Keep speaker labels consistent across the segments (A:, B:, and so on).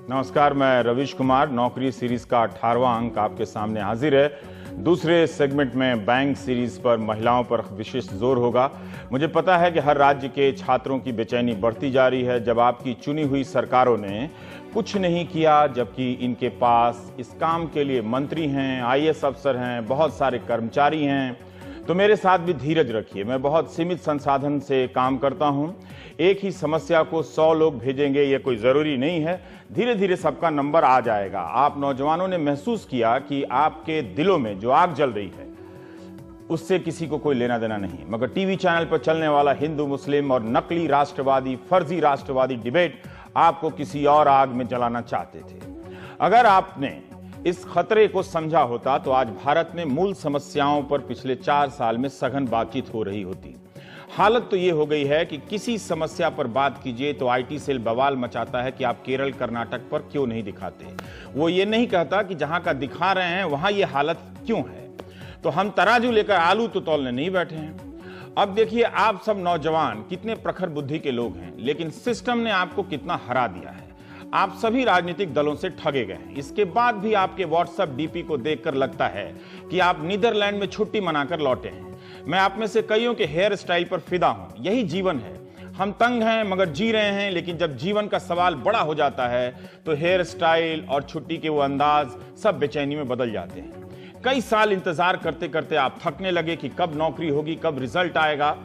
A: नमस्कार, मैं रविश कुमार। नौकरी सीरीज का 18वां अंक आपके सामने हाजिर है। दूसरे सेगमेंट में बैंक सीरीज पर महिलाओं पर विशेष जोर होगा। मुझे पता है कि हर राज्य के छात्रों की बेचैनी बढ़ती जा रही है जब आपकी चुनी हुई सरकारों ने कुछ नहीं किया, जबकि इनके पास इस काम के लिए मंत्री हैं, आईएएस अफसर हैं, बहुत सारे कर्मचारी हैं। तो मेरे साथ भी धीरज रखिए। मैं बहुत सीमित संसाधन से काम करता हूं। एक ही समस्या को 100 लोग भेजेंगे ये कोई जरूरी नहीं है। धीरे धीरे सबका नंबर आ जाएगा। आप नौजवानों ने महसूस किया कि आपके दिलों में जो आग जल रही है उससे किसी को कोई लेना देना नहीं, मगर टीवी चैनल पर चलने वाला हिंदू मुस्लिम और नकली राष्ट्रवादी, फर्जी राष्ट्रवादी डिबेट आपको किसी और आग में जलाना चाहते थे। अगर आपने इस खतरे को समझा होता तो आज भारत में मूल समस्याओं पर पिछले 4 साल में सघन बातचीत हो रही होती। हालत तो ये हो गई है कि किसी समस्या पर बात कीजिए तो आईटी सेल बवाल मचाता है कि आप केरल कर्नाटक पर क्यों नहीं दिखाते। वो ये नहीं कहता कि जहां का दिखा रहे हैं वहां ये हालत क्यों है। तो हम तराजू लेकर आलू तो तौलने नहीं बैठे हैं। अब देखिए, आप सब नौजवान कितने प्रखर बुद्धि के लोग हैं, लेकिन सिस्टम ने आपको कितना हरा दिया है। आप सभी राजनीतिक दलों से ठगे गए हैं। इसके बाद भी आपके व्हाट्सएप डीपी को देखकर लगता है कि आप नीदरलैंड में छुट्टी मनाकर लौटे हैं। मैं आप में से कईयों के हेयर स्टाइल पर फिदा हूं। यही जीवन है। हम तंग हैं मगर जी रहे हैं, लेकिन जब जीवन का सवाल बड़ा हो जाता है तो हेयर स्टाइल और छुट्टी के वो अंदाज सब बेचैनी में बदल जाते हैं। कई साल इंतजार करते करते आप थकने लगे कि कब नौकरी होगी, कब रिजल्ट आएगा।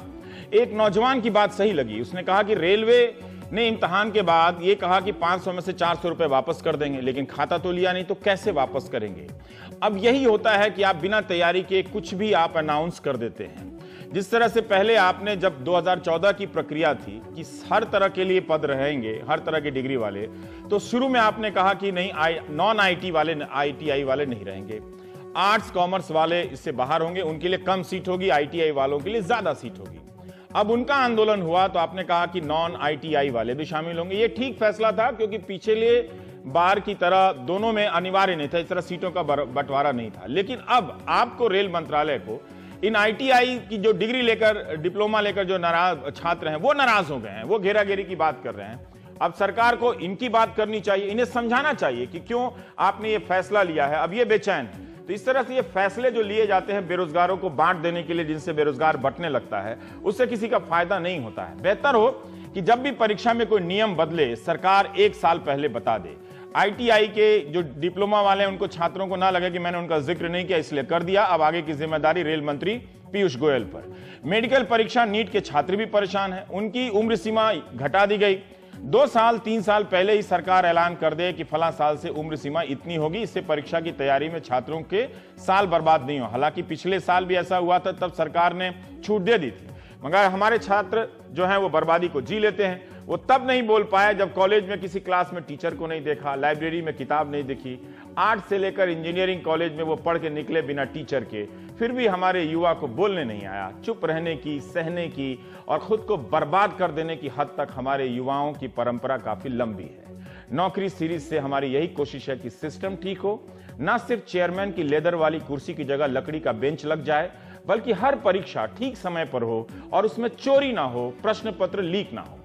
A: एक नौजवान की बात सही लगी। उसने कहा कि रेलवे ने इम्तहान के बाद ये कहा कि 500 में से 400 रुपए वापस कर देंगे, लेकिन खाता तो लिया नहीं, तो कैसे वापस करेंगे। अब यही होता है कि आप बिना तैयारी के कुछ भी आप अनाउंस कर देते हैं। जिस तरह से पहले आपने, जब 2014 की प्रक्रिया थी कि हर तरह के लिए पद रहेंगे, हर तरह की डिग्री वाले, तो शुरू में आपने कहा कि नहीं, नॉन आईटी वाले, आईटीआई वाले नहीं रहेंगे, आर्ट्स कॉमर्स वाले इससे बाहर होंगे, उनके लिए कम सीट होगी, आईटीआई वालों के लिए ज्यादा सीट होगी। अब उनका आंदोलन हुआ तो आपने कहा कि नॉन आईटीआई वाले भी शामिल होंगे। ये ठीक फैसला था, क्योंकि पिछले बार की तरह दोनों में अनिवार्य नहीं था, इस तरह सीटों का बंटवारा नहीं था। लेकिन अब आपको, रेल मंत्रालय को, इन आईटीआई की जो डिग्री लेकर, डिप्लोमा लेकर जो नाराज छात्र हैं वो नाराज हो गए हैं, वो घेराघेरी की बात कर रहे हैं। अब सरकार को इनकी बात करनी चाहिए, इन्हें समझाना चाहिए कि क्यों आपने ये फैसला लिया है। अब ये बेचैन है। तो इस तरह से ये फैसले जो लिए जाते हैं बेरोजगारों को बांट देने के लिए, जिनसे बेरोजगार बंटने लगता है, उससे किसी का फायदा नहीं होता है। बेहतर हो कि जब भी परीक्षा में कोई नियम बदले, सरकार 1 साल पहले बता दे। आईटीआई के जो डिप्लोमा वाले हैं उनको, छात्रों को ना लगे कि मैंने उनका जिक्र नहीं किया इसलिए कर दिया। अब आगे की जिम्मेदारी रेल मंत्री पीयूष गोयल पर। मेडिकल परीक्षा नीट के छात्र भी परेशान हैं, उनकी उम्र सीमा घटा दी गई। 2 साल 3 साल पहले ही सरकार ऐलान कर दे कि फला साल से उम्र सीमा इतनी होगी, इससे परीक्षा की तैयारी में छात्रों के साल बर्बाद नहीं हो। हालांकि पिछले साल भी ऐसा हुआ था, तब सरकार ने छूट दे दी थी, मगर हमारे छात्र जो हैं वो बर्बादी को जी लेते हैं। वो तब नहीं बोल पाए जब कॉलेज में किसी क्लास में टीचर को नहीं देखा, लाइब्रेरी में किताब नहीं दिखी। आर्ट्स से लेकर इंजीनियरिंग कॉलेज में वो पढ़ के निकले बिना टीचर के, फिर भी हमारे युवा को बोलने नहीं आया। चुप रहने की, सहने की और खुद को बर्बाद कर देने की हद तक हमारे युवाओं की परंपरा काफी लंबी है। नौकरी सीरीज से हमारी यही कोशिश है कि सिस्टम ठीक हो, ना सिर्फ चेयरमैन की लेदर वाली कुर्सी की जगह लकड़ी का बेंच लग जाए, बल्कि हर परीक्षा ठीक समय पर हो और उसमें चोरी ना हो, प्रश्न पत्र लीक ना हो।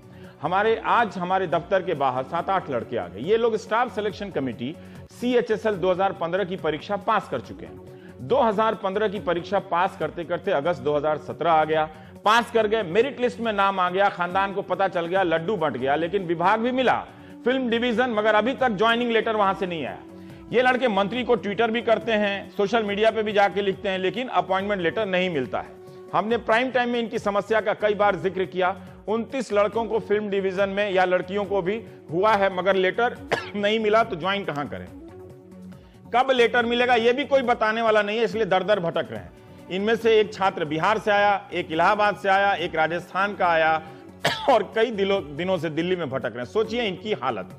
A: आज हमारे दफ्तर के बाहर 7-8 लड़के आ गए। ये लोग स्टाफ सिलेक्शन कमेटी CHSL 2015 की परीक्षा पास कर चुके हैं। 2015 की परीक्षा पास करते करते अगस्त 2017 आ गया। पास कर गए, मेरिट लिस्ट में नाम आ गया, खानदान को पता चल गया, लड्डू बंट गया, लेकिन विभाग भी मिला, फिल्म डिवीजन, मगर अभी तक ज्वाइनिंग लेटर वहां से नहीं आया। ये लड़के मंत्री को ट्विटर भी करते हैं, सोशल मीडिया पे भी जाके लिखते हैं, लेकिन अपॉइंटमेंट लेटर नहीं मिलता है। हमने प्राइम टाइम में इनकी समस्या का कई बार जिक्र किया। 29 लड़कों को फिल्म डिवीजन में, या लड़कियों को भी हुआ है, मगर लेटर नहीं मिला, तो ज्वाइन कहां करें। कब लेटर मिलेगा ये भी कोई बताने वाला नहीं है, इसलिए दर दर भटक रहे हैं। इनमें से एक छात्र बिहार से आया, एक इलाहाबाद से आया, एक राजस्थान का आया और कई दिनों से दिल्ली में भटक रहे हैं। सोचिए इनकी हालत।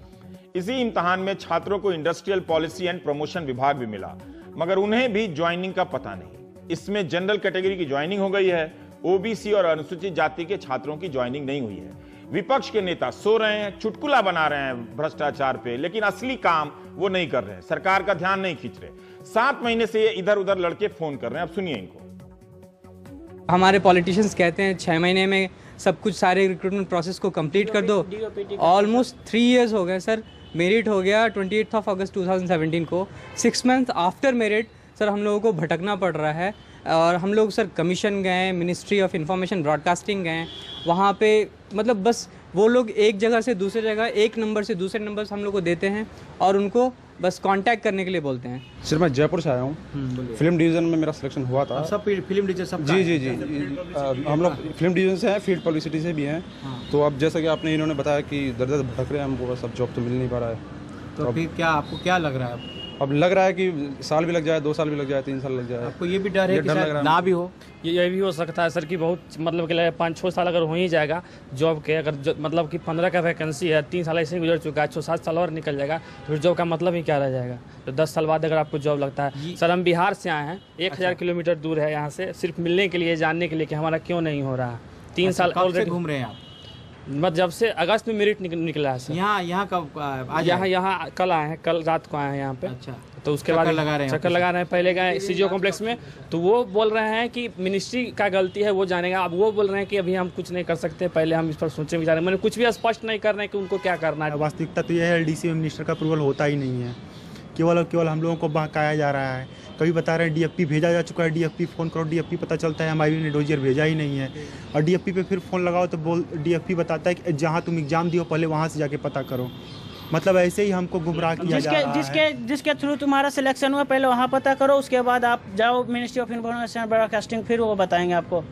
A: इसी इम्तहान में छात्रों को इंडस्ट्रियल पॉलिसी एंड प्रमोशन विभाग भी मिला, मगर उन्हें भी ज्वाइनिंग का पता नहीं। इसमें जनरल कैटेगरी की ज्वाइनिंग हो गई है, ओबीसी और अनुसूचित जाति के छात्रों की ज्वाइनिंग नहीं हुई है। विपक्ष के नेता सो रहे हैं, चुटकुला बना रहे हैं भ्रष्टाचार पे, लेकिन असली काम वो नहीं कर रहे हैं, सरकार का ध्यान नहीं खींच रहे। 7 महीने से ये इधर उधर लड़के फोन कर रहे हैं। अब सुनिए इनको।
B: हमारे पॉलिटिशियंस कहते हैं 6 महीने में सब कुछ, सारे रिक्रूटमेंट प्रोसेस को कंप्लीट कर दो। ऑलमोस्ट 3 इयर्स हो गए सर, मेरिट हो गया 28 अगस्त 2017 को। 6 मंथ आफ्टर मेरिट सर हम लोगों को भटकना पड़ रहा है और हम लोग सर कमीशन गए, मिनिस्ट्री ऑफ इंफॉर्मेशन ब्रॉडकास्टिंग गए, वहाँ पे मतलब बस वो लोग एक जगह से दूसरे जगह, एक नंबर से दूसरे नंबर हम लोग को देते हैं और उनको बस कांटेक्ट करने के लिए बोलते हैं।
C: सर मैं जयपुर से आया हूँ। फिल्म डिवीज़न में मेरा सिलेक्शन हुआ था।
D: सब फिल्म डिवीज़न सब
C: जी हम लोग फिल्म डिवीज़न से हैं, फील्ड पब्लिसिटी से भी हैं। तो अब जैसा कि आपने इन्होंने बताया कि दर भटक रहे हैं हमको, बस अब जॉब तो मिल नहीं पा रहा है।
D: तो फिर क्या आपको क्या लग रहा है?
C: अब लग रहा है कि साल भी लग जाए, 2 साल भी लग जाए, 3 साल लग जाए।
D: आपको ये भी डर है कि शायद ना भी हो?
E: ये भी हो सकता है सर कि बहुत मतलब कि 5-6 साल अगर हो ही जाएगा जॉब के, अगर मतलब कि 15 का वैकेंसी है, 3 साल ऐसे ही गुजर चुका है, 6-7 साल और निकल जाएगा तो फिर जॉब का मतलब ही क्या रह जाएगा? तो 10 साल बाद अगर आपको जॉब लगता है। सर हम बिहार से आए हैं, 1000 किलोमीटर दूर है यहाँ से, सिर्फ मिलने के लिए, जानने के लिए कि हमारा क्यों नहीं हो रहा है। 3 साल
D: ऑलरेडी घूम रहे हैं आप?
E: मतलब जब से अगस्त में मेरिट निकला है सर।
D: यहाँ कब आज?
E: यहाँ कल आए हैं, कल रात को आए हैं यहाँ पे।
D: अच्छा,
E: तो उसके बाद चक्कर लगा रहे हैं। पहले गए सीजीओ कॉम्प्लेक्स में तो वो बोल रहे हैं कि मिनिस्ट्री का गलती है, वो जानेगा। अब वो बोल रहे हैं कि अभी हम कुछ नहीं कर सकते, पहले हम इस पर सोचें विचारें। मैंने कुछ भी स्पष्ट नहीं कर रहे हैं कि उनको क्या करना है।
F: वास्तविकता तो यह है एलडीसी में मिनिस्टर का अप्रूवल होता ही नहीं है, केवल हम लोगों को बहकाया जा रहा है। कभी बता रहे हैं डीएफपी भेजा जा चुका है, डीएफपी फ़ोन करो, डीएफपी पता चलता है एमआईबी ने डोजियर भेजा ही नहीं है। और डीएफपी पे फिर फ़ोन लगाओ तो डीएफपी बताता है कि जहाँ तुम एग्ज़ाम दियो पहले वहाँ से जाके पता करो। मतलब ऐसे ही हमको गुमराह किया जा रहा है।
G: जिसके थ्रू तुम्हारा सिलेक्शन हुआ पहले वहाँ पता करो, उसके बाद आप जाओ मिनिस्ट्री ऑफ इंफॉर्मेशन ब्रॉडकास्टिंग, फिर वो बताएंगे आपको।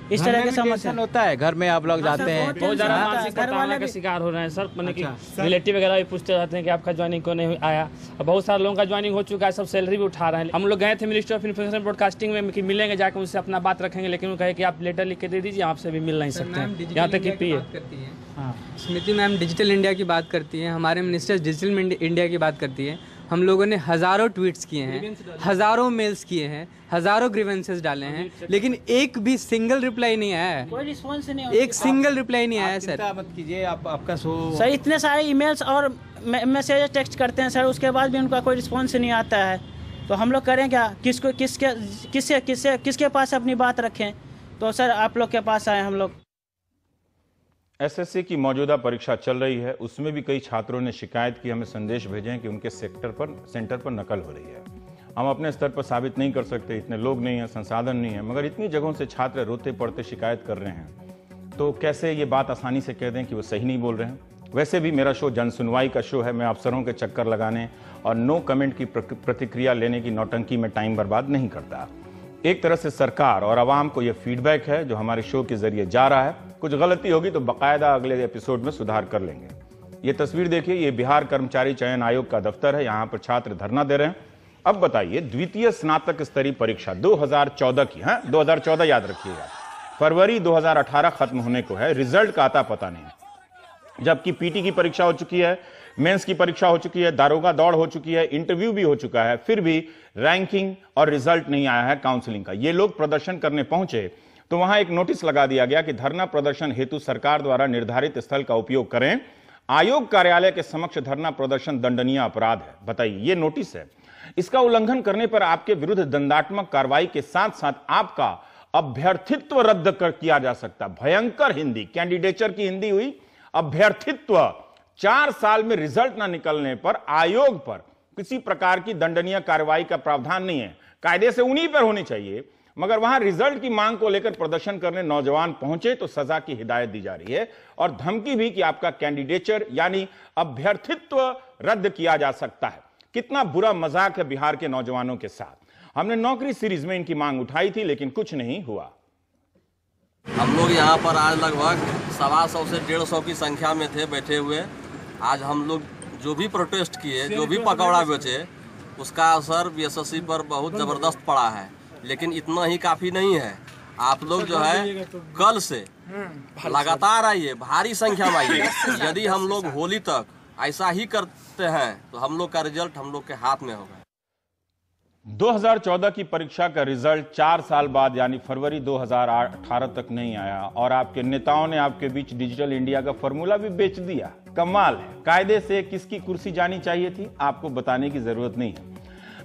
G: इस तरह के समस्या
D: होता है घर में, आप लोग जाते हैं
E: बहुत ज़्यादा मानसिक तनाव का शिकार हो रहे हैं सर। मैंने कि रिलेटिव वगैरह भी पूछते रहते हैं कि आपका ज्वाइनिंग क्यों नहीं आया। अब बहुत सारे लोगों का ज्वाइनिंग हो चुका है, सब सैलरी भी उठा रहे हैं। हम लोग गए थे मिनिस्ट्री ऑफ इंफॉर्मेशन ब्रॉडकास्टिंग में कि मिलेंगे, जाकर उनसे अपना बात रखेंगे, लेकिन वो कहे कि आप लेटर लिख के दे दीजिए, आपसे भी मिल नहीं सकते हैं। यहाँ तक कि पीए
B: स्मृति मैम डिजिटल इंडिया की बात करती हैं, हमारे मिनिस्टर डिजिटल इंडिया की बात करती है। हम लोगों ने हज़ारों ट्वीट्स किए हैं, हज़ारों मेल्स किए हैं, हज़ारों ग्रीवेंसेस डाले हैं, लेकिन एक भी सिंगल रिप्लाई नहीं आया है।
G: कोई रिस्पॉन्स नहीं,
B: एक सिंगल रिप्लाई नहीं आया सर।
D: मत कीजिए, आपका
G: सर इतने सारे ईमेल्स और मैसेज टेक्स्ट करते हैं सर, उसके बाद भी उनका कोई रिस्पॉन्स नहीं आता है। तो हम लोग करें क्या? किसके पास अपनी बात रखें? तो सर आप लोग के पास आए हम लोग।
A: एसएससी की मौजूदा परीक्षा चल रही है, उसमें भी कई छात्रों ने शिकायत की, हमें संदेश भेजे हैं कि उनके सेंटर पर नकल हो रही है। हम अपने स्तर पर साबित नहीं कर सकते, इतने लोग नहीं हैं, संसाधन नहीं है, मगर इतनी जगहों से छात्र रोते पड़ते शिकायत कर रहे हैं, तो कैसे ये बात आसानी से कह दें कि वो सही नहीं बोल रहे हैं? वैसे भी मेरा शो जन सुनवाई का शो है, मैं अफसरों के चक्कर लगाने और नो कमेंट की प्रतिक्रिया लेने की नौटंकी में टाइम बर्बाद नहीं करता। एक तरह से सरकार और आवाम को यह फीडबैक है जो हमारे शो के जरिए जा रहा है। कुछ गलती होगी तो बाकायदा अगले एपिसोड में सुधार कर लेंगे। ये तस्वीर देखिए, ये बिहार कर्मचारी चयन आयोग का दफ्तर है, यहाँ पर छात्र धरना दे रहे हैं। अब बताइए, द्वितीय स्नातक स्तरीय परीक्षा 2014 की, 2014 याद रखिएगा, फरवरी 2018 खत्म होने को है, रिजल्ट का आता पता नहीं। जबकि पीटी की परीक्षा हो चुकी है, मेंस की परीक्षा हो चुकी है, दारोगा दौड़ हो चुकी है, इंटरव्यू भी हो चुका है, फिर भी रैंकिंग और रिजल्ट नहीं आया है काउंसलिंग का। ये लोग प्रदर्शन करने पहुंचे तो वहां एक नोटिस लगा दिया गया कि धरना प्रदर्शन हेतु सरकार द्वारा निर्धारित स्थल का उपयोग करें। आयोग कार्यालय के समक्ष धरना प्रदर्शन दंडनीय अपराध है। बताइए, ये नोटिस है, इसका उल्लंघन करने पर आपके विरुद्ध दंडात्मक कार्रवाई के साथ साथ आपका अभ्यर्थित्व रद्द किया जा सकता। भयंकर हिंदी, कैंडिडेचर की हिंदी हुई अभ्यर्थित्व। 4 साल में रिजल्ट ना निकलने पर आयोग पर किसी प्रकार की दंडनीय कार्रवाई का प्रावधान नहीं है। कायदे से उन्हीं पर होनी चाहिए, मगर वहां रिजल्ट की मांग को लेकर प्रदर्शन करने नौजवान पहुंचे तो सजा की हिदायत दी जा रही है और धमकी भी कि आपका कैंडिडेचर यानी अभ्यर्थित्व रद्द किया जा सकता है। कितना बुरा मजाक है बिहार के नौजवानों के साथ। हमने नौकरी सीरीज में इनकी मांग उठाई थी, लेकिन कुछ नहीं हुआ।
H: हम लोग यहाँ पर आज लगभग 125 से 150 की संख्या में थे बैठे हुए। आज हम लोग जो भी प्रोटेस्ट किए, जो भी पकौड़ा बेचे, उसका असर बीएसएससी पर बहुत ज़बरदस्त पड़ा है। लेकिन इतना ही काफ़ी नहीं है। आप लोग जो है कल से लगातार आइए, भारी संख्या में आइए। यदि हम लोग होली तक ऐसा ही करते हैं तो हम लोग का रिजल्ट हम लोग के हाथ में होगा।
A: 2014 की परीक्षा का रिजल्ट 4 साल बाद यानी फरवरी 2018 तक नहीं आया और आपके नेताओं ने आपके बीच डिजिटल इंडिया का फॉर्मूला भी बेच दिया। कमाल है। कायदे से किसकी कुर्सी जानी चाहिए थी आपको बताने की जरूरत नहीं है,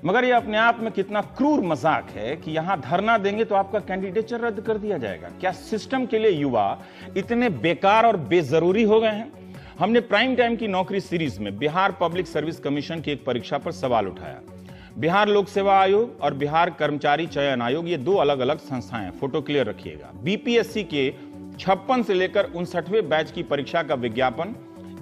A: मगर यह अपने आप में कितना क्रूर मजाक है कि यहां धरना देंगे तो आपका कैंडिडेचर रद्द कर दिया जाएगा। क्या सिस्टम के लिए युवा इतने बेकार और बेजरूरी हो गए हैं? हमने प्राइम टाइम की नौकरी सीरीज में बिहार पब्लिक सर्विस कमीशन की एक परीक्षा पर सवाल उठाया। बिहार लोक सेवा आयोग और बिहार कर्मचारी चयन आयोग ये दो अलग अलग संस्थाएं, फोटो क्लियर रखिएगा। बीपीएससी के 56 से लेकर 59वें बैच की परीक्षा का विज्ञापन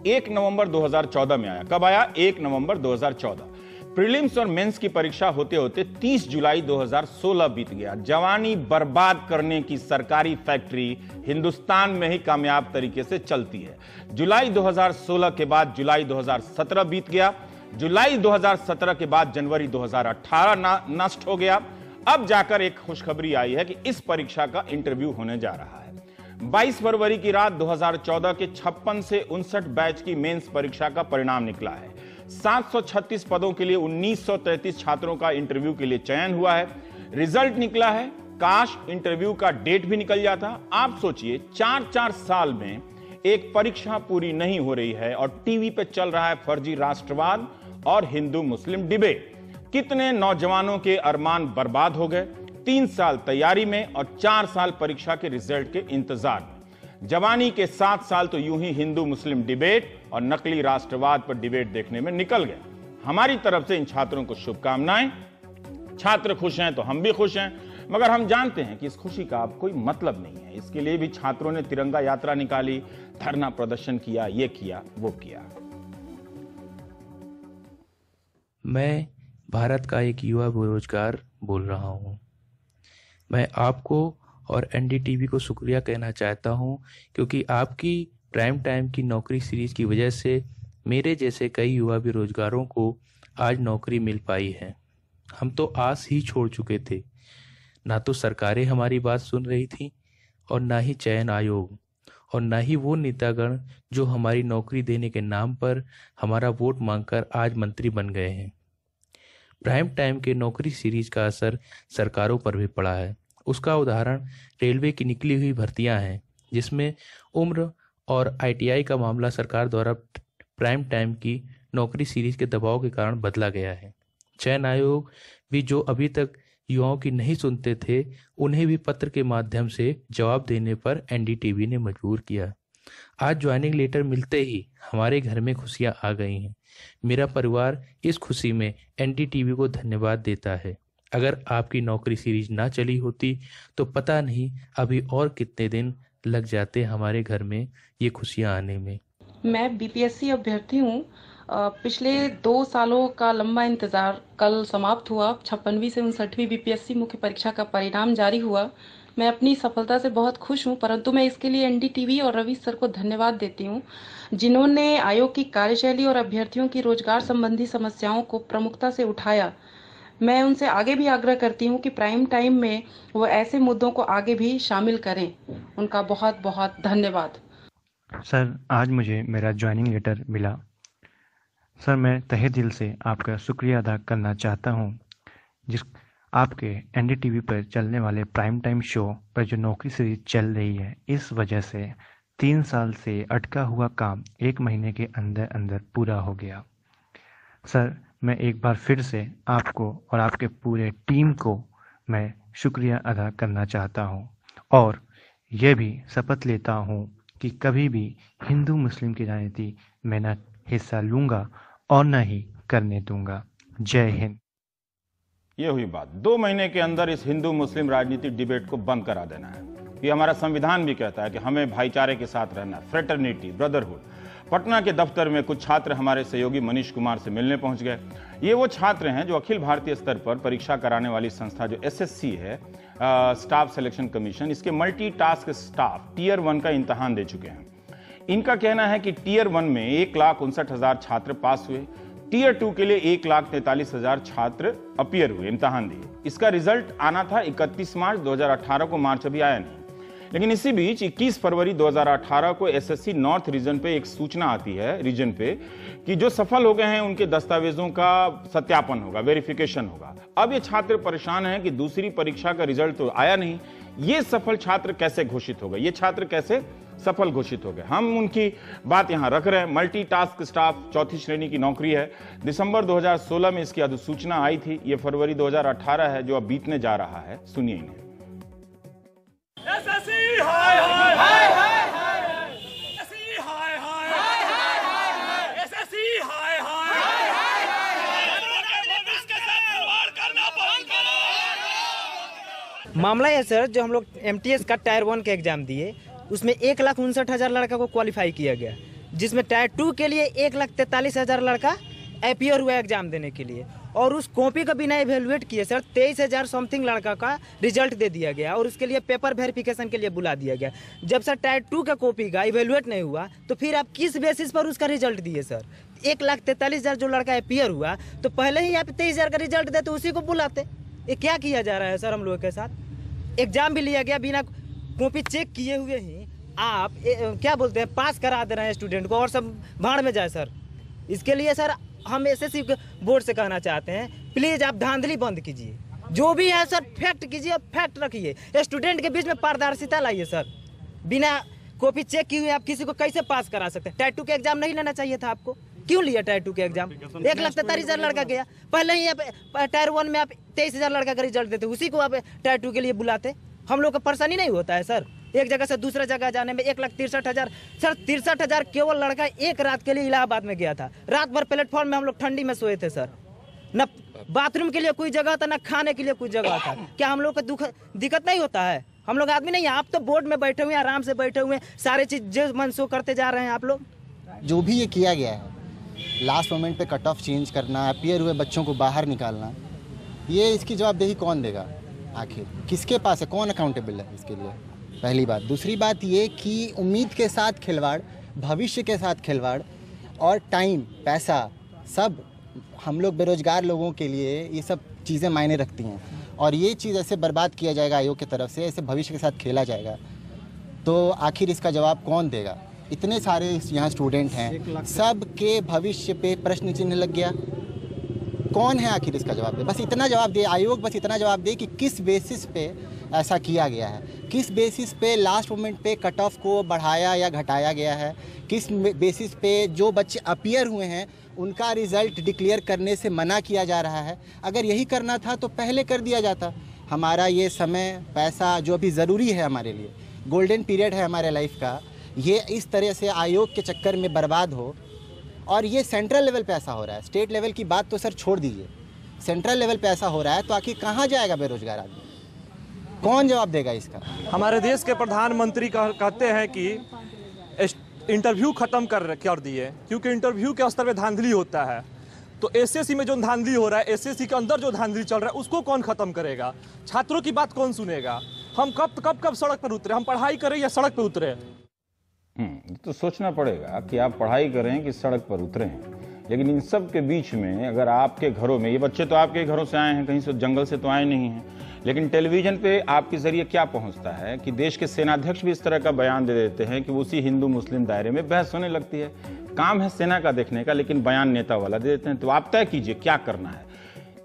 A: 1 नवंबर 2014 में आया। कब आया? 1 नवंबर 2014। प्रीलिम्स और मेंस की परीक्षा होते होते 30 जुलाई 2016 बीत गया। जवानी बर्बाद करने की सरकारी फैक्ट्री हिंदुस्तान में ही कामयाब तरीके से चलती है। जुलाई 2016 के बाद जुलाई 2017 बीत गया। जुलाई 2017 के बाद जनवरी 2018 नष्ट हो गया। अब जाकर एक खुशखबरी आई है कि इस परीक्षा का इंटरव्यू होने जा रहा है। 22 फरवरी की रात 2014 के 56 से 59 बैच की मेंस परीक्षा का परिणाम निकला है। 736 पदों के लिए 1933 छात्रों का इंटरव्यू के लिए चयन हुआ है। रिजल्ट निकला है। काश इंटरव्यू का डेट भी निकल जाता। आप सोचिए, 4-4 साल में एक परीक्षा पूरी नहीं हो रही है और टीवी पे चल रहा है फर्जी राष्ट्रवाद और हिंदू मुस्लिम डिबेट। कितने नौजवानों के अरमान बर्बाद हो गए 3 साल तैयारी में और 4 साल परीक्षा के रिजल्ट के इंतजार में। जवानी के 7 साल तो यूं ही हिंदू मुस्लिम डिबेट और नकली राष्ट्रवाद पर डिबेट देखने में निकल गया। हमारी तरफ से इन छात्रों को शुभकामनाएं। छात्र खुश हैं तो हम भी खुश हैं, मगर हम जानते हैं कि इस खुशी का अब कोई मतलब नहीं है। इसके लिए भी छात्रों ने तिरंगा यात्रा निकाली, धरना प्रदर्शन किया, ये किया, वो किया।
I: मैं भारत का एक युवा बेरोजगार बोल रहा हूँ। मैं आपको और एनडीटीवी को शुक्रिया कहना चाहता हूँ, क्योंकि आपकी प्राइम टाइम की नौकरी सीरीज की वजह से मेरे जैसे कई युवा बेरोजगारों को आज नौकरी मिल पाई है। हम तो आस ही छोड़ चुके थे। ना तो सरकारें हमारी बात सुन रही थी और ना ही चयन आयोग और ना ही वो नेतागण जो हमारी नौकरी देने के नाम पर हमारा वोट मांगकर आज मंत्री बन गए हैं। प्राइम टाइम के नौकरी सीरीज का असर सरकारों पर भी पड़ा है। उसका उदाहरण रेलवे की निकली हुई भर्तियां हैं, जिसमें उम्र और आईटीआई का मामला सरकार द्वारा प्राइम टाइम की नौकरी सीरीज के दबाव के कारण बदला गया है। चयन आयोग भी जो अभी तक युवाओं की नहीं सुनते थे, उन्हें भी पत्र के माध्यम से जवाब देने पर एनडीटीवी ने मजबूर किया। आज ज्वाइनिंग लेटर मिलते ही हमारे घर में खुशियां आ गई हैं। मेरा परिवार इस खुशी में एनडीटीवी को धन्यवाद देता है। अगर आपकी नौकरी सीरीज ना चली होती तो पता नहीं अभी और कितने दिन लग जाते हमारे घर में ये खुशियां आने में।
J: मैं बीपीएससी अभ्यर्थी हूँ। पिछले 2 सालों का लंबा इंतज़ार कल समाप्त हुआ। 56वीं से 59वीं बीपीएससी मुख्य परीक्षा का परिणाम जारी हुआ। मैं अपनी सफलता से बहुत खुश हूँ, परंतु मैं इसके लिए एनडीटीवी और रवि सर को धन्यवाद देती हूँ, जिन्होंने आयोग की कार्यशैली और अभ्यर्थियों की रोजगार संबंधी समस्याओं को प्रमुखता से उठाया। मैं उनसे आगे भी आग्रह करती हूँ कि प्राइम टाइम में वो ऐसे मुद्दों को आगे भी शामिल करें। उनका बहुत बहुत धन्यवाद।
K: सर, आज मुझे मेरा ज्वाइनिंग लेटर मिला। सर, मैं तहे दिल से आपका शुक्रिया अदा करना चाहता हूँ, जिस आपके एनडीटीवी पर चलने वाले प्राइम टाइम शो पर जो नौकरी सीरीज चल रही है, इस वजह से 3 साल से अटका हुआ काम 1 महीने के अंदर अंदर पूरा हो गया। सर, मैं एक बार फिर से आपको और आपके पूरे टीम को मैं शुक्रिया अदा करना चाहता हूँ और यह भी शपथ लेता हूँ कि कभी भी हिंदू मुस्लिम की राजनीति में न हिस्सा लूँगा और न ही करने दूंगा। जय हिंद।
A: ये हुई बात। 2 महीने के अंदर इस हिंदू मुस्लिम राजनीतिक डिबेट को बंद करा देना है। ये हमारा संविधान भी कहता है कि हमें भाईचारे के साथ रहना, फ्रेटर्निटी, ब्रदरहुड। पटना के दफ्तर में कुछ छात्र हमारे सहयोगी मनीष कुमार से मिलने पहुंच गए। ये वो छात्र हैं जो अखिल भारतीय स्तर पर परीक्षा कराने वाली संस्था जो एसएससी है, स्टाफ सिलेक्शन कमीशन, इसके मल्टीटास्क स्टाफ टीयर 1 का इम्तहान दे चुके हैं। इनका कहना है कि टीयर 1 में 1,59,000 छात्र पास हुए। टीयर 2 के लिए 1,43,000 छात्र अपीयर हुए, इम्तहान दिए। इसका रिजल्ट आना था 31 मार्च 2018 को, मार्च अभी आया नहीं। लेकिन इसी बीच 21 फरवरी 2018 को एसएससी नॉर्थ रीजन पे एक सूचना आती है, रीजन पे, कि जो सफल हो गए हैं उनके दस्तावेजों का सत्यापन होगा, वेरिफिकेशन होगा। अब ये छात्र परेशान हैं कि दूसरी परीक्षा का रिजल्ट तो आया नहीं, ये सफल छात्र कैसे घोषित हो गए, ये छात्र कैसे सफल घोषित हो गए। हम उनकी बात यहां रख रहे हैं। मल्टीटास्क स्टाफ 4थी श्रेणी की नौकरी है। दिसंबर 2016 में इसकी अधिसूचना आई थी। ये फरवरी 2018 है जो अब बीतने जा रहा है। सुनिए इन्हें।
L: एसएससी हाय हाय हाय हाय हाय, एसएससी हाय हाय हाय हाय, मामला है सर, जो हम लोग MTS का टायर 1 का एग्ज़ाम दिए उसमें 1,59,000 लड़का को क्वालिफाई किया गया, जिसमें टायर 2 के लिए 1,43,000 लड़का अपीयर हुआ एग्ज़ाम देने के लिए, और उस कॉपी का बिना इवेलुएट किए सर 23,000 समथिंग लड़का का रिजल्ट दे दिया गया और उसके लिए पेपर वेरिफिकेशन के लिए बुला दिया गया। जब सर टायर 2 का कॉपी का इवेलुएट नहीं हुआ तो फिर आप किस बेसिस पर उसका रिजल्ट दिए सर? 1,43,000 जो लड़का अपीयर हुआ तो पहले ही आप 23,000 का रिजल्ट दे तो उसी को बुलाते। ये क्या किया जा रहा है सर हम लोगों के साथ? एग्जाम भी लिया गया बिना कॉपी चेक किए हुए ही आप क्या बोलते हैं पास करा दे रहे हैं स्टूडेंट को और सब भाड़ में जाए सर। इसके लिए सर हम SSC बोर्ड से कहना चाहते हैं, प्लीज़ आप धांधली बंद कीजिए, जो भी है सर फैक्ट कीजिए, फैक्ट रखिए, स्टूडेंट के बीच में पारदर्शिता लाइए सर। बिना कॉपी चेक किए हुए आप किसी को कैसे पास करा सकते हैं? टायर 2 का एग्जाम नहीं लेना चाहिए था आपको, क्यों लिया टायर 2 का एग्जाम? 1,43,000 लड़का गया, पहले ही आप टायर 1 में आप 23,000 लड़का का रिजल्ट देते, उसी को आप टायर 2 के लिए बुलाते। हम लोग को परेशानी नहीं होता है सर एक जगह से दूसरा जगह जाने में? 1,63,000 सर, 63,000 केवल लड़का एक रात के लिए इलाहाबाद में गया था। रात भर प्लेटफॉर्म में हम लोग ठंडी में सोए थे सर, न बाथरूम के लिए कोई जगह था, न खाने के लिए कोई जगह था। क्या हम लोग को दिक्कत नहीं होता है? हम लोग आदमी नहीं है? आप तो बोर्ड में बैठे हुए हैं, आराम से बैठे हुए हैं, सारे चीज जो मन सो करते जा रहे हैं आप लोग।
M: जो भी ये किया गया है, लास्ट मोमेंट पे कट ऑफ चेंज करना, अपीयर हुए बच्चों को बाहर निकालना, ये इसकी जवाबदेही कौन देगा? आखिर किसके पास है? कौन अकाउंटेबल है इसके लिए? पहली बात। दूसरी बात ये कि उम्मीद के साथ खिलवाड़, भविष्य के साथ खिलवाड़ और टाइम, पैसा, सब हम लोग बेरोजगार लोगों के लिए ये सब चीज़ें मायने रखती हैं, और ये चीज़ ऐसे बर्बाद किया जाएगा आयोग की तरफ से, ऐसे भविष्य के साथ खेला जाएगा, तो आखिर इसका जवाब कौन देगा? इतने सारे यहाँ स्टूडेंट हैं, सब के भविष्य पे प्रश्न चिन्ह लग गया, कौन है आखिर इसका जवाब दे? बस इतना जवाब दे आयोग, बस इतना जवाब दे कि किस बेसिस पे ऐसा किया गया है, किस बेसिस पे लास्ट मोमेंट पे कट ऑफ को बढ़ाया या घटाया गया है, किस बेसिस पे जो बच्चे अपीयर हुए हैं उनका रिज़ल्ट डिक्लेयर करने से मना किया जा रहा है। अगर यही करना था तो पहले कर दिया जाता। हमारा ये समय, पैसा जो अभी ज़रूरी है हमारे लिए, गोल्डन पीरियड है हमारे लाइफ का, ये इस तरह से आयोग के चक्कर में बर्बाद हो। और ये सेंट्रल लेवल पे ऐसा हो रहा है, स्टेट लेवल की बात तो सर छोड़ दीजिए, सेंट्रल लेवल पे ऐसा हो रहा है, तो आखिर कहाँ जाएगा बेरोजगार आदमी? कौन जवाब देगा इसका?
N: हमारे देश के प्रधानमंत्री कहते हैं कि इंटरव्यू ख़त्म कर दिए, क्योंकि इंटरव्यू के स्तर पे धांधली होता है। तो SSC में जो धांधली हो रहा है, SSC के अंदर जो धांधली चल रहा है, उसको कौन ख़त्म करेगा? छात्रों की बात कौन सुनेगा? हम कब सड़क पर उतरे? हम पढ़ाई करें या सड़क पर उतरे?
A: तो सोचना पड़ेगा कि आप पढ़ाई करें कि सड़क पर उतरें। लेकिन इन सब के बीच में अगर आपके घरों में, ये बच्चे तो आपके घरों से आए हैं, कहीं से जंगल से तो आए नहीं हैं, लेकिन टेलीविजन पे आपके जरिए क्या पहुंचता है कि देश के सेनाध्यक्ष भी इस तरह का बयान दे देते हैं कि उसी हिंदू मुस्लिम दायरे में बहस होने लगती है। काम है सेना का देखने का, लेकिन बयान नेता वाला दे देते हैं। तो आप तय कीजिए क्या करना है।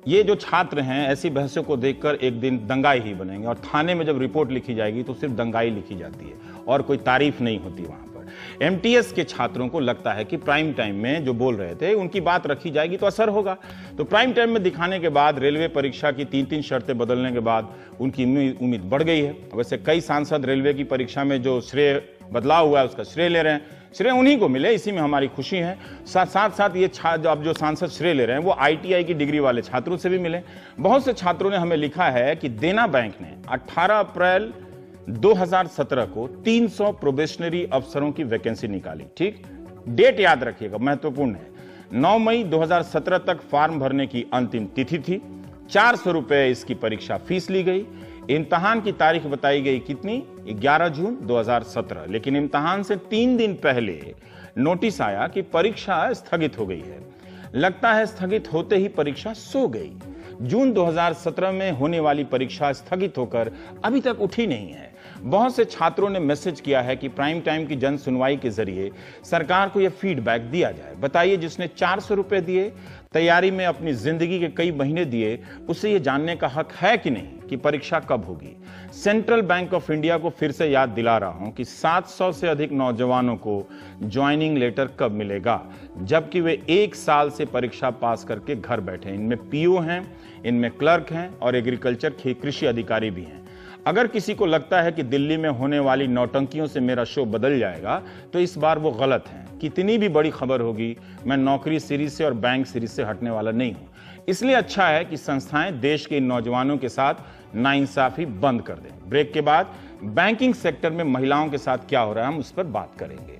A: ये जो छात्र हैं ऐसी बहसों को देखकर एक दिन दंगाई ही बनेंगे, और थाने में जब रिपोर्ट लिखी जाएगी तो सिर्फ दंगाई लिखी जाती है और कोई तारीफ नहीं होती वहां पर। MTS के छात्रों को लगता है कि प्राइम टाइम में जो बोल रहे थे उनकी बात रखी जाएगी तो असर होगा। तो प्राइम टाइम में दिखाने के बाद, रेलवे परीक्षा की 3-3 शर्तें बदलने के बाद उनकी उम्मीद बढ़ गई है। वैसे कई सांसद रेलवे की परीक्षा में जो श्रेय बदलाव हुआ है उसका श्रेय ले रहे हैं, श्रेय उन्हीं को मिले, इसी में हमारी खुशी है। साथ ये अब जो सांसद श्रेय ले रहे हैं वो ITI की डिग्री वाले छात्रों से भी मिले। बहुत से छात्रों ने हमें लिखा है कि देना बैंक ने 18 अप्रैल 2017 को 300 प्रोबेशनरी अफसरों की वैकेंसी निकाली। ठीक, डेट याद रखिएगा, महत्वपूर्ण है। 9 मई 2017 तक फॉर्म भरने की अंतिम तिथि थी। 400 रुपए इसकी परीक्षा फीस ली गई। इम्तहान की तारीख बताई गई कितनी? 11 जून 2017। लेकिन इम्तहान से 3 दिन पहले नोटिस आया कि परीक्षा स्थगित हो गई है। लगता है स्थगित होते ही परीक्षा सो गई। जून 2017 में होने वाली परीक्षा स्थगित होकर अभी तक उठी नहीं है। बहुत से छात्रों ने मैसेज किया है कि प्राइम टाइम की जन सुनवाई के जरिए सरकार को यह फीडबैक दिया जाए। बताइए, जिसने 400 रुपए दिए, तैयारी में अपनी जिंदगी के कई महीने दिए, उसे यह जानने का हक है कि नहीं कि परीक्षा कब होगी। सेंट्रल बैंक ऑफ इंडिया को फिर से याद दिला रहा हूं कि 700 से अधिक नौजवानों को ज्वाइनिंग लेटर कब मिलेगा, जबकि वे 1 साल से परीक्षा पास करके घर बैठे। इनमें PO हैं, इनमें क्लर्क हैं और एग्रीकल्चर कृषि अधिकारी भी हैं। अगर किसी को लगता है कि दिल्ली में होने वाली नौटंकियों से मेरा शो बदल जाएगा तो इस बार वो गलत है। कितनी भी बड़ी खबर होगी, मैं नौकरी सीरीज से और बैंक सीरीज से हटने वाला नहीं हूं। इसलिए अच्छा है कि संस्थाएं देश के इन नौजवानों के साथ नाइंसाफी बंद कर दें। ब्रेक के बाद बैंकिंग सेक्टर में महिलाओं के साथ क्या हो रहा है, हम उस पर बात करेंगे।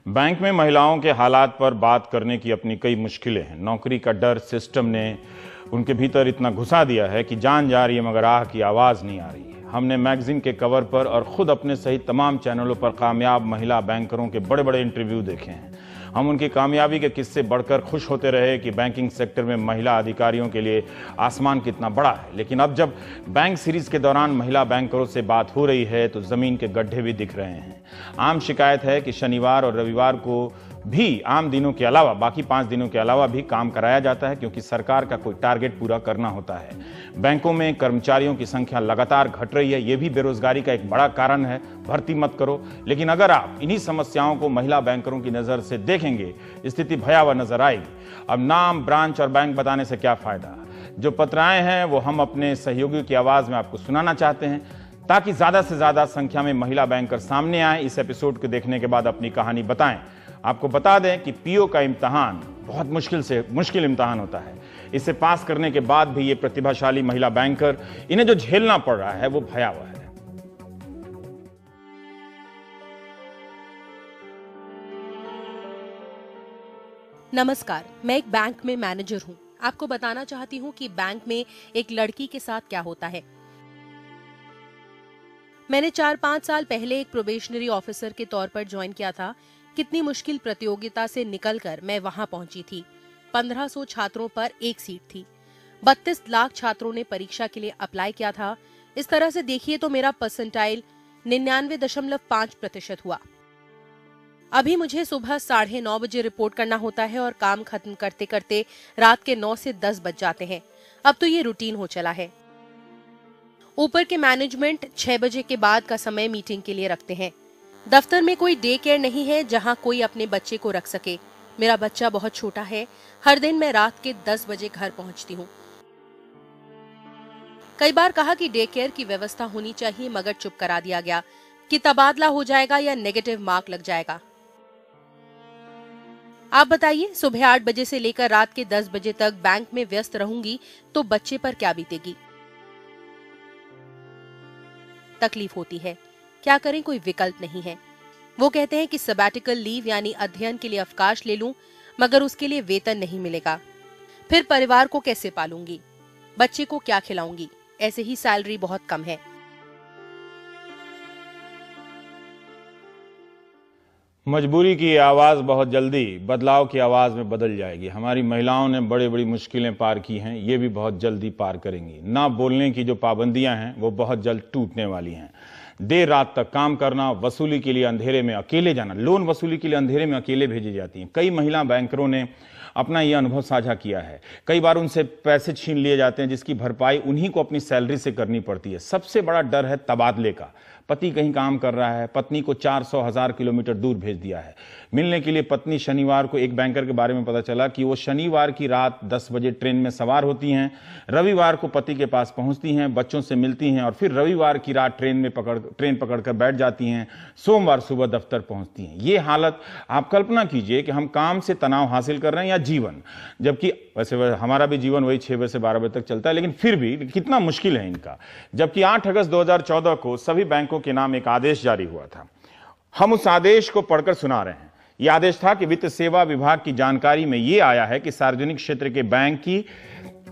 A: बैंक में महिलाओं के हालात पर बात करने की अपनी कई मुश्किलें हैं। नौकरी का डर सिस्टम ने उनके भीतर इतना घुसा दिया है कि जान जा रही है मगर आह की आवाज़ नहीं आ रही है। हमने मैगजीन के कवर पर और ख़ुद अपने सहित तमाम चैनलों पर कामयाब महिला बैंकरों के बड़े बड़े इंटरव्यू देखे हैं। हम उनकी कामयाबी के किस्से बढ़कर खुश होते रहे कि बैंकिंग सेक्टर में महिला अधिकारियों के लिए आसमान कितना बड़ा है। लेकिन अब जब बैंक सीरीज़ के दौरान महिला बैंकरों से बात हो रही है तो ज़मीन के गड्ढे भी दिख रहे हैं। आम शिकायत है कि शनिवार और रविवार को भी आम दिनों के अलावा बाकी 5 दिनों के अलावा भी काम कराया जाता है, क्योंकि सरकार का कोई टारगेट पूरा करना होता है। बैंकों में कर्मचारियों की संख्या लगातार घट रही है, ये भी बेरोजगारी का एक बड़ा कारण है। भर्ती मत करो, लेकिन अगर आप इन्हीं समस्याओं को महिला बैंकरों की नज़र से देखेंगे, स्थिति भयावह नजर आएगी। अब नाम, ब्रांच और बैंक बताने से क्या फायदा। जो पत्र आए हैं वो हम अपने सहयोगियों की आवाज़ में आपको सुनाना चाहते हैं, ताकि ज़्यादा से ज़्यादा संख्या में महिला बैंकर सामने आए। इस एपिसोड को देखने के बाद अपनी कहानी बताएं। आपको बता दें कि पीओ का इम्तहान बहुत मुश्किल इम्तहान होता है। इसे पास करने के बाद भी ये प्रतिभाशाली महिला बैंकर, इन्हें जो झेलना पड़ रहा है वो भयावह है।
O: नमस्कार, मैं एक बैंक में मैनेजर हूं। आपको बताना चाहती हूं कि बैंक में एक लड़की के साथ क्या होता है। मैंने 4-5 साल पहले एक प्रोबेशनरी ऑफिसर के तौर पर ज्वाइन किया था। कितनी मुश्किल प्रतियोगिता से निकलकर मैं वहां पहुंची थी। 1500 छात्रों पर एक सीट थी। 32 लाख छात्रों ने परीक्षा के लिए अप्लाई किया था। इस तरह से देखिए तो मेरा परसेंटाइल 99.5% हुआ। अभी मुझे सुबह 9:30 बजे रिपोर्ट करना होता है और काम खत्म करते करते रात के 9 से 10 बज जाते हैं। अब तो ये रूटीन हो चला है। ऊपर के मैनेजमेंट 6 बजे के बाद का समय मीटिंग के लिए रखते हैं। दफ्तर में कोई डे केयर नहीं है जहां कोई अपने बच्चे को रख सके। मेरा बच्चा बहुत छोटा है। हर दिन मैं रात के 10 बजे घर पहुंचती हूं। कई बार कहा कि डे केयर की व्यवस्था होनी चाहिए, मगर चुप करा दिया गया कि तबादला हो जाएगा या नेगेटिव मार्क लग जाएगा। आप बताइए, सुबह 8 बजे से लेकर रात के 10 बजे तक बैंक में व्यस्त रहूंगी तो बच्चे पर क्या बीतेगी। तकलीफ होती है, क्या करें, कोई विकल्प नहीं है। वो कहते हैं कि सबैटिकल लीव यानी अध्ययन के लिए अवकाश ले लूं, मगर उसके लिए वेतन नहीं मिलेगा। फिर परिवार को कैसे पालूंगी, बच्चे को क्या खिलाऊंगी। ऐसे ही सैलरी बहुत कम है।
A: मजबूरी की आवाज़ बहुत जल्दी बदलाव की आवाज़ में बदल जाएगी। हमारी महिलाओं ने बड़ी बड़ी मुश्किलें पार की हैं, ये भी बहुत जल्दी पार करेंगी। ना बोलने की जो पाबंदियां हैं वो बहुत जल्द टूटने वाली हैं। देर रात तक काम करना, वसूली के लिए अंधेरे में अकेले जाना, लोन वसूली के लिए अंधेरे में अकेले भेजी जाती हैं। कई महिला बैंकरों ने अपना ये अनुभव साझा किया है। कई बार उनसे पैसे छीन लिए जाते हैं जिसकी भरपाई उन्हीं को अपनी सैलरी से करनी पड़ती है। सबसे बड़ा डर है तबादले का। पति कहीं काम कर रहा है, पत्नी को 400,000 किलोमीटर दूर भेज दिया है। मिलने के लिए पत्नी शनिवार को, एक बैंकर के बारे में पता चला कि वो शनिवार की रात 10 बजे ट्रेन में सवार होती हैं, रविवार को पति के पास पहुंचती हैं, बच्चों से मिलती हैं और फिर रविवार की रात ट्रेन पकड़कर बैठ जाती हैं, सोमवार सुबह दफ्तर पहुंचती हैं। ये हालत, आप कल्पना कीजिए कि हम काम से तनाव हासिल कर रहे हैं या जीवन, जबकि वैसे हमारा भी जीवन वही 6 बजे से 12 बजे तक चलता है, लेकिन फिर भी कितना मुश्किल है इनका। जबकि 8 अगस्त 2014 को सभी बैंकों के नाम एक आदेश जारी हुआ था। हम उस आदेश को पढ़कर सुना रहे हैं। यह आदेश था कि वित्त सेवा विभाग की जानकारी में यह आया है कि सार्वजनिक क्षेत्र के बैंक की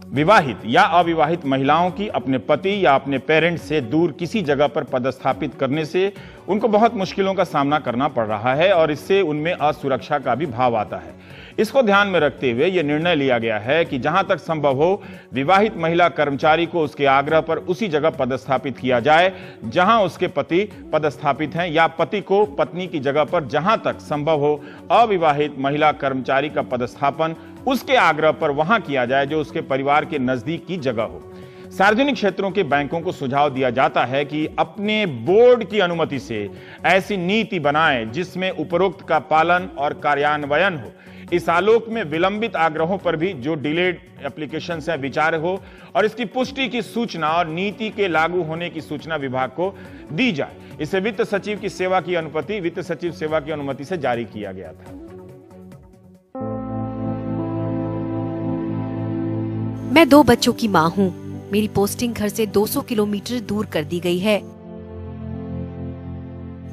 A: विवाहित या अविवाहित महिलाओं की अपने पति या अपने पेरेंट्स से दूर किसी जगह पर पदस्थापित करने से उनको बहुत मुश्किलों का सामना करना पड़ रहा है और इससे उनमें असुरक्षा का भी भाव आता है। इसको ध्यान में रखते हुए यह निर्णय लिया गया है कि जहां तक संभव हो विवाहित महिला कर्मचारी को उसके आग्रह पर उसी जगह पदस्थापित किया जाए जहां उसके पति पदस्थापित हैं, या पति को पत्नी की जगह पर जहां तक संभव हो अविवाहित महिला कर्मचारी का पदस्थापन उसके आग्रह पर वहां किया जाए जो उसके परिवार के नजदीक की जगह हो। सार्वजनिक क्षेत्रों के बैंकों को सुझाव दिया जाता है कि अपने बोर्ड की अनुमति से ऐसी नीति बनाएं जिसमें उपरोक्त का पालन और कार्यान्वयन हो। इस आलोक में विलंबित आग्रहों पर भी जो डिलेड एप्लीकेशन से विचार हो और इसकी पुष्टि की सूचना और नीति के लागू होने की सूचना विभाग को दी जाए। इसे वित्त सचिव की सेवा की अनुमति वित्त सचिव सेवा की अनुमति से जारी किया गया था।
P: मैं 2 बच्चों की मां हूं। मेरी पोस्टिंग घर से 200 किलोमीटर दूर कर दी गई है।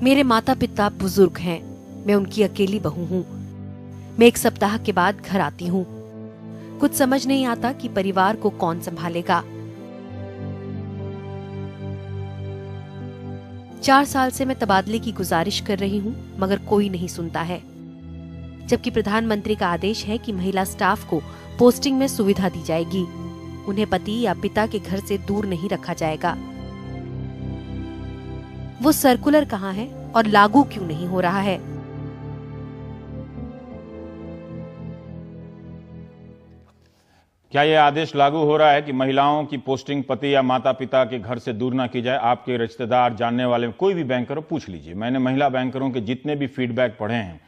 P: मेरे माता पिता बुजुर्ग हैं। मैं उनकी अकेली बहू हूं। मैं 1 सप्ताह के बाद घर आती हूँ। कुछ समझ नहीं आता कि परिवार को कौन संभालेगा। 4 साल से मैं तबादले की गुजारिश कर रही हूँ, मगर कोई नहीं सुनता है। जबकि प्रधानमंत्री का आदेश है कि महिला स्टाफ को पोस्टिंग में सुविधा दी जाएगी। उन्हें पति या पिता के घर से दूर नहीं रखा जाएगा। वो सर्कुलर कहाँ है और लागू क्यों नहीं हो रहा है?
A: क्या यह आदेश लागू हो रहा है कि महिलाओं की पोस्टिंग पति या माता पिता के घर से दूर ना की जाए? आपके रिश्तेदार, जानने वाले, कोई भी बैंकर हो, पूछ लीजिए। मैंने महिला बैंकरों के जितने भी फीडबैक पढ़े हैं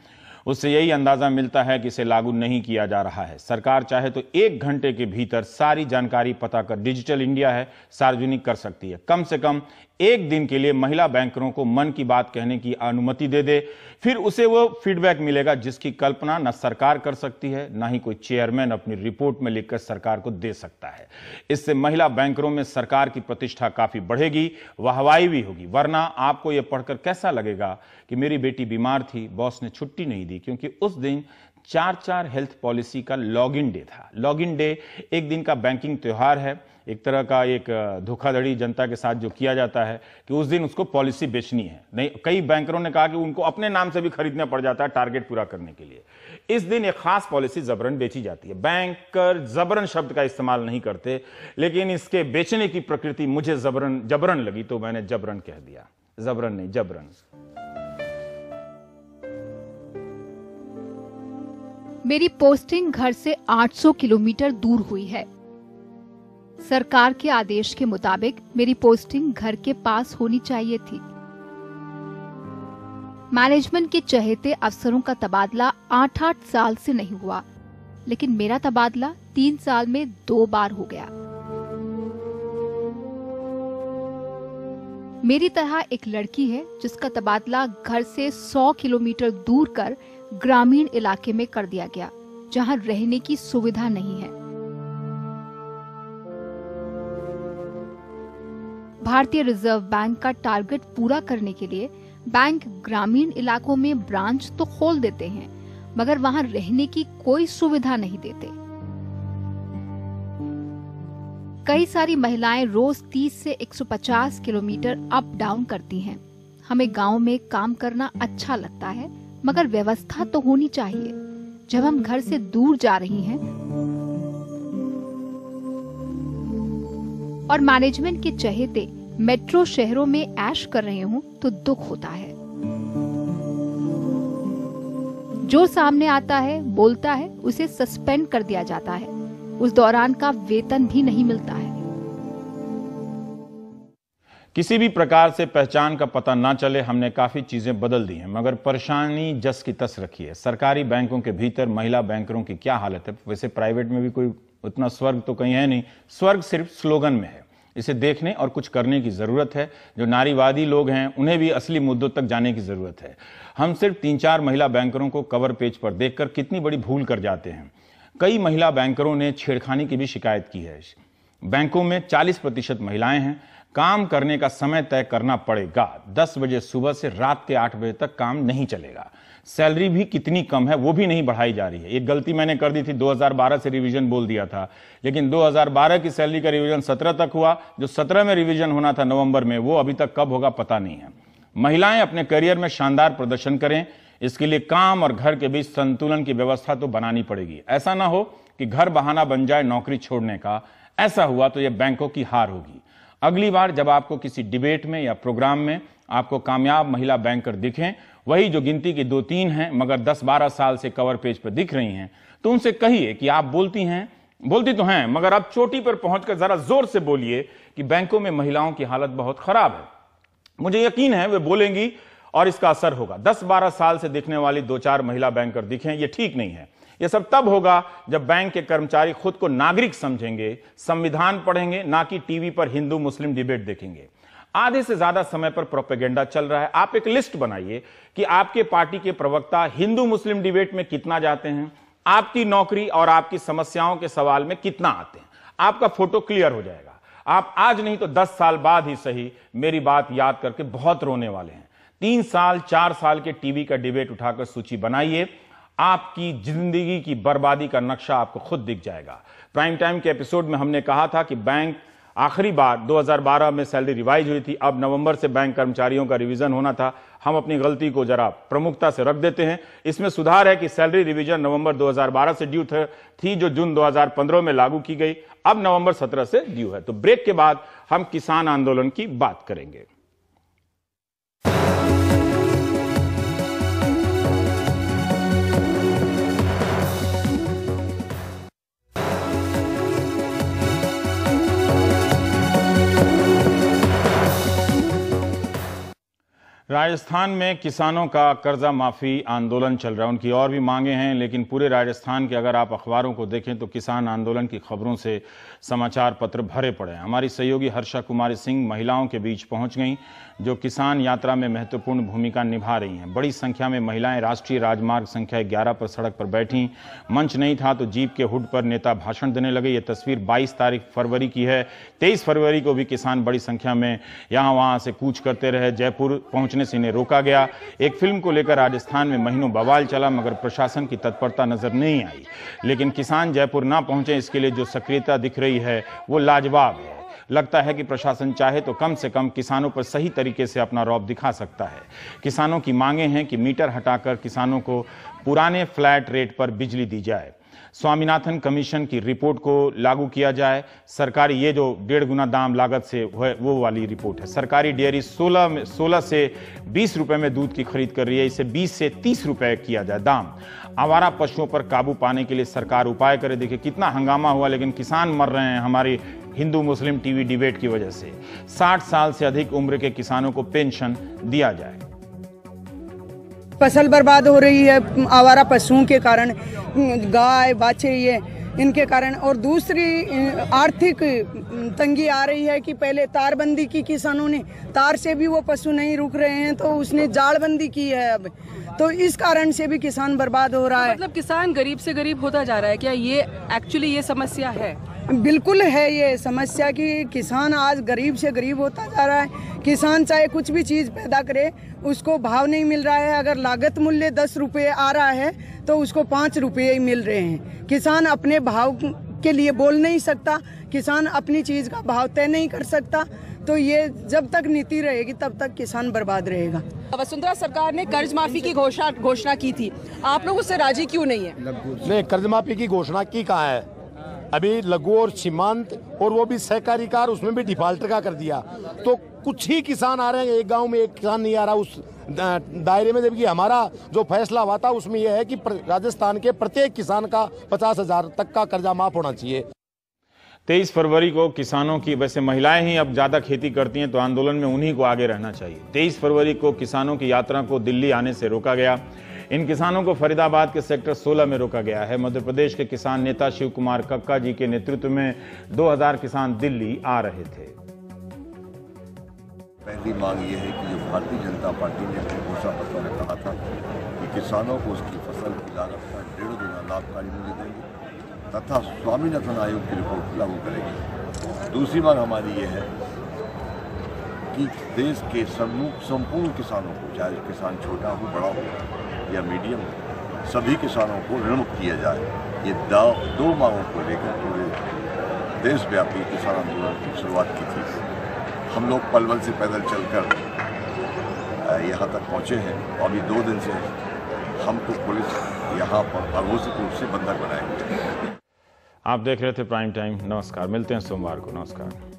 A: उससे यही अंदाजा मिलता है कि इसे लागू नहीं किया जा रहा है। सरकार चाहे तो 1 घंटे के भीतर सारी जानकारी पता कर, डिजिटल इंडिया है, सार्वजनिक कर सकती है। कम से कम 1 दिन के लिए महिला बैंकरों को मन की बात कहने की अनुमति दे दे, फिर उसे वो फीडबैक मिलेगा जिसकी कल्पना न सरकार कर सकती है, ना ही कोई चेयरमैन अपनी रिपोर्ट में लिखकर सरकार को दे सकता है। इससे महिला बैंकरों में सरकार की प्रतिष्ठा काफी बढ़ेगी, वाहवाही भी होगी। वरना आपको यह पढ़कर कैसा लगेगा कि मेरी बेटी बीमार थी, बॉस ने छुट्टी नहीं दी, क्योंकि उस दिन 4-4 हेल्थ पॉलिसी का लॉगिन डे था। लॉगिन डे एक दिन का बैंकिंग त्योहार है, एक तरह का एक धोखाधड़ी जनता के साथ जो किया जाता है कि उस दिन उसको पॉलिसी बेचनी है। नहीं, कई बैंकरों ने कहा कि उनको अपने नाम से भी खरीदना पड़ जाता है टारगेट पूरा करने के लिए। इस दिन एक खास पॉलिसी जबरन बेची जाती है। बैंकर जबरन शब्द का इस्तेमाल नहीं करते, लेकिन इसके बेचने की प्रकृति मुझे जबरन लगी, तो मैंने जबरन कह दिया। जबरन नहीं, जबरन।
Q: मेरी पोस्टिंग घर से 800 किलोमीटर दूर हुई है। सरकार के आदेश के मुताबिक मेरी पोस्टिंग घर के पास होनी चाहिए थी। मैनेजमेंट के चहेते अफसरों का तबादला 8-8 साल से नहीं हुआ, लेकिन मेरा तबादला 3 साल में 2 बार हो गया। मेरी तरह एक लड़की है जिसका तबादला घर से 100 किलोमीटर दूर कर ग्रामीण इलाके में कर दिया गया, जहां रहने की सुविधा नहीं है। भारतीय रिजर्व बैंक का टारगेट पूरा करने के लिए बैंक ग्रामीण इलाकों में ब्रांच तो खोल देते हैं, मगर वहां रहने की कोई सुविधा नहीं देते। कई सारी महिलाएं रोज 30 से 150 किलोमीटर अप डाउन करती हैं। हमें गांव में काम करना अच्छा लगता है, मगर व्यवस्था तो होनी चाहिए। जब हम घर से दूर जा रही हैं और मैनेजमेंट के चहेते मेट्रो शहरों में ऐश कर रहे हूं, तो दुख होता है। जो सामने आता है, बोलता है, उसे सस्पेंड कर दिया जाता है। उस दौरान का वेतन भी नहीं मिलता है।
A: किसी भी प्रकार से पहचान का पता ना चले, हमने काफी चीजें बदल दी हैं, मगर परेशानी जस की तस रखी है। सरकारी बैंकों के भीतर महिला बैंकरों की क्या हालत है? वैसे प्राइवेट में भी कोई उतना स्वर्ग तो कहीं है नहीं, स्वर्ग सिर्फ स्लोगन में है। इसे देखने और कुछ करने की जरूरत है। जो नारीवादी लोग हैं उन्हें भी असली मुद्दों तक जाने की जरूरत है। हम सिर्फ 3-4 महिला बैंकरों को कवर पेज पर देखकर कितनी बड़ी भूल कर जाते हैं। कई महिला बैंकरों ने छेड़खानी की भी शिकायत की है। बैंकों में 40% महिलाएं हैं। काम करने का समय तय करना पड़ेगा। 10 बजे सुबह से रात के 8 बजे तक काम नहीं चलेगा। सैलरी भी कितनी कम है वो भी नहीं बढ़ाई जा रही है। एक गलती मैंने कर दी थी, 2012 से रिवीजन बोल दिया था, लेकिन 2012 की सैलरी का रिवीजन 17 तक हुआ। जो 17 में रिवीजन होना था नवंबर में, वो अभी तक कब होगा पता नहीं है। महिलाएं अपने करियर में शानदार प्रदर्शन करें, इसके लिए काम और घर के बीच संतुलन की व्यवस्था तो बनानी पड़ेगी। ऐसा ना हो कि घर बहाना बन जाए नौकरी छोड़ने का। ऐसा हुआ तो यह बैंकों की हार होगी। अगली बार जब आपको किसी डिबेट में या प्रोग्राम में आपको कामयाब महिला बैंकर दिखें, वही जो गिनती की 2-3 हैं मगर 10-12 साल से कवर पेज पर दिख रही हैं, तो उनसे कहिए कि आप बोलती हैं बोलती तो हैं, मगर अब चोटी पर पहुंचकर जरा जोर से बोलिए कि बैंकों में महिलाओं की हालत बहुत खराब है। मुझे यकीन है वे बोलेंगी और इसका असर होगा। 10-12 साल से दिखने वाली 2-4 महिला बैंकर दिखें, यह ठीक नहीं है। यह सब तब होगा जब बैंक के कर्मचारी खुद को नागरिक समझेंगे, संविधान पढ़ेंगे, ना कि टीवी पर हिंदू मुस्लिम डिबेट देखेंगे। आधे से ज्यादा समय पर प्रोपेगेंडा चल रहा है। आप एक लिस्ट बनाइए कि आपके पार्टी के प्रवक्ता हिंदू मुस्लिम डिबेट में कितना जाते हैं, आपकी नौकरी और आपकी समस्याओं के सवाल में कितना आते हैं। आपका फोटो क्लियर हो जाएगा। आप आज नहीं तो 10 साल बाद ही सही मेरी बात याद करके बहुत रोने वाले हैं। 3 साल 4 साल के टीवी का डिबेट उठाकर सूची बनाइए, आपकी जिंदगी की बर्बादी का नक्शा आपको खुद दिख जाएगा। प्राइम टाइम के एपिसोड में हमने कहा था कि बैंक आखिरी बार 2012 में सैलरी रिवाइज हुई थी, अब नवंबर से बैंक कर्मचारियों का रिवीजन होना था। हम अपनी गलती को जरा प्रमुखता से रख देते हैं। इसमें सुधार है कि सैलरी रिवीजन नवंबर 2012 से ड्यू थी, जो जून 2015 में लागू की गई, अब नवंबर 17 से ड्यू है। तो ब्रेक के बाद हम किसान आंदोलन की बात करेंगे। राजस्थान में किसानों का कर्जा माफी आंदोलन चल रहा है। उनकी और भी मांगे हैं, लेकिन पूरे राजस्थान के अगर आप अखबारों को देखें तो किसान आंदोलन की खबरों से समाचार पत्र भरे पड़े हैं। हमारी सहयोगी हर्षा कुमारी सिंह महिलाओं के बीच पहुंच गईं, जो किसान यात्रा में महत्वपूर्ण भूमिका निभा रही हैं। बड़ी संख्या में महिलाएं राष्ट्रीय राजमार्ग संख्या 11 पर सड़क पर बैठी। मंच नहीं था तो जीप के हुड पर नेता भाषण देने लगे। ये तस्वीर 22 फरवरी की है। 23 फरवरी को भी किसान बड़ी संख्या में यहाँ वहाँ से कूच करते रहे। जयपुर पहुंचने से इन्हें रोका गया। एक फिल्म को लेकर राजस्थान में महीनों बवाल चला, मगर प्रशासन की तत्परता नजर नहीं आई। लेकिन किसान जयपुर ना पहुंचे, इसके लिए जो सक्रियता दिख रही है वो लाजवाब है। लगता है कि प्रशासन चाहे तो कम से कम किसानों पर सही तरीके से अपना रौब दिखा सकता है। किसानों की मांगे हैं कि मीटर हटाकर किसानों को पुराने फ्लैट रेट पर बिजली दी जाए, स्वामीनाथन कमीशन की रिपोर्ट को लागू किया जाए। सरकारी ये जो 1.5 गुना दाम लागत से वो वाली रिपोर्ट है। सरकारी डेयरी 16 से 20 रुपए में दूध की खरीद कर रही है, इसे 20 से 30 रुपए किया जाए दाम। आवारा पशुओं पर काबू पाने के लिए सरकार उपाय करे। देखिए कितना हंगामा हुआ, लेकिन किसान मर रहे हैं हमारी हिंदू मुस्लिम टीवी डिबेट की वजह से। 60 साल से अधिक उम्र के किसानों को पेंशन दिया जाए।
R: फसल बर्बाद हो रही है आवारा पशुओं के कारण, गाय बाछे ये इनके कारण, और दूसरी आर्थिक तंगी आ रही है कि पहले तारबंदी की किसानों ने, तार से भी वो पशु नहीं रुक रहे हैं तो उसने जालबंदी की है अब, तो इस कारण से भी किसान बर्बाद हो रहा है।
S: मतलब किसान गरीब से गरीब होता जा रहा है क्या? ये एक्चुअली ये समस्या है?
R: बिल्कुल है ये समस्या कि किसान आज गरीब से गरीब होता जा रहा है। किसान चाहे कुछ भी चीज पैदा करे उसको भाव नहीं मिल रहा है। अगर लागत मूल्य 10 रुपये आ रहा है तो उसको 5 रुपये ही मिल रहे हैं। किसान अपने भाव के लिए बोल नहीं सकता, किसान अपनी चीज का भाव तय नहीं कर सकता। तो ये जब तक नीति रहेगी तब तक किसान बर्बाद रहेगा।
S: वसुंधरा सरकार ने कर्ज माफी की घोषणा की थी, आप लोग उससे राजी क्यों नहीं है?
T: नहीं, कर्ज माफी की घोषणा की कहाँ है? अभी लघु और सीमांत और वो भी सहकारी कार, उसमें भी डिफाल्टर का कर दिया। तो कुछ ही किसान आ रहे हैं, एक गांव में एक किसान नहीं आ रहा उस दायरे में। जबकि हमारा जो फैसला हुआ था उसमें यह है कि राजस्थान के प्रत्येक किसान का 50,000 तक का कर्जा माफ होना चाहिए।
A: 23 फरवरी को किसानों की, वैसे महिलाएं ही अब ज्यादा खेती करती हैं तो आंदोलन में उन्हीं को आगे रहना चाहिए। 23 फरवरी को किसानों की यात्रा को दिल्ली आने से रोका गया। इन किसानों को फरीदाबाद के सेक्टर 16 में रोका गया है। मध्य प्रदेश के किसान नेता शिव कुमार कक्का जी के नेतृत्व में 2000 किसान दिल्ली आ रहे थे।
U: पहली मांग ये है कि जो भारतीय जनता पार्टी ने अपने घोषणा पत्र में कहा था कि किसानों को उसकी फसल की लागत का 1.5 गुना लाभकारी मूल्य देंगे तथा स्वामीनाथन आयोग की रिपोर्ट लागू करेंगे। दूसरी मांग हमारी ये है कि देश के संपूर्ण किसानों को, चाहे किसान छोटा हो बड़ा हो या मीडियम, सभी किसानों को ऋण मुक्त किया जाए। ये दो मांगों को लेकर पूरे देशव्यापी किसान आंदोलन की शुरुआत की थी। हम लोग पलवल से पैदल चलकर यहाँ तक पहुँचे हैं और अभी 2 दिन से हमको पुलिस यहाँ पर अघोषित रूप से बंधक बनाएंगे।
A: आप देख रहे थे प्राइम टाइम। नमस्कार, मिलते हैं सोमवार को। नमस्कार।